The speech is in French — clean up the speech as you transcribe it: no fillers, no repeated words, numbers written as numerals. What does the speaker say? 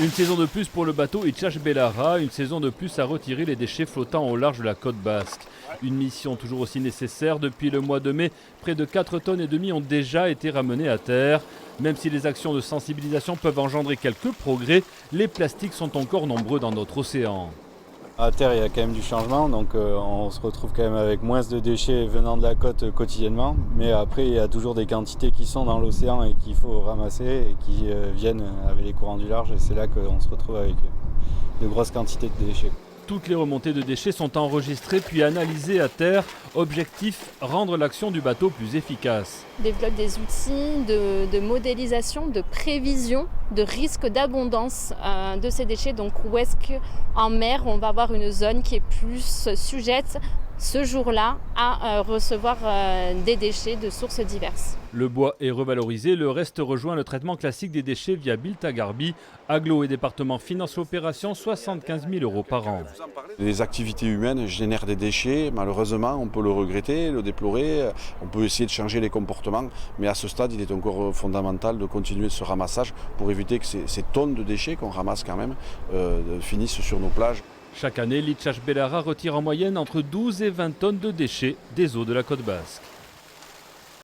Une saison de plus pour le bateau Itchach Bellara, une saison de plus à retirer les déchets flottant au large de la côte basque. Une mission toujours aussi nécessaire. Depuis le mois de mai, près de 4,5 tonnes ont déjà été ramenées à terre. Même si les actions de sensibilisation peuvent engendrer quelques progrès, les plastiques sont encore nombreux dans notre océan. À terre, il y a quand même du changement, donc on se retrouve quand même avec moins de déchets venant de la côte quotidiennement. Mais après, il y a toujours des quantités qui sont dans l'océan et qu'il faut ramasser et qui viennent avec les courants du large. Et c'est là qu'on se retrouve avec de grosses quantités de déchets. Toutes les remontées de déchets sont enregistrées puis analysées à terre. Objectif, rendre l'action du bateau plus efficace. On développe des outils de modélisation, de prévision, de risque d'abondance de ces déchets. Donc où est-ce qu'en mer, on va avoir une zone qui est plus sujette ce jour-là à recevoir des déchets de sources diverses. Le bois est revalorisé, le reste rejoint le traitement classique des déchets via Biltagarbi. Agglo et département financent l'opération, 75 000 € par an. Les activités humaines génèrent des déchets, malheureusement on peut le regretter, le déplorer, on peut essayer de changer les comportements, mais à ce stade il est encore fondamental de continuer ce ramassage pour éviter que ces tonnes de déchets qu'on ramasse quand même finissent sur nos plages. Chaque année, l'Itchach Bellara retire en moyenne entre 12 et 20 tonnes de déchets des eaux de la côte basque.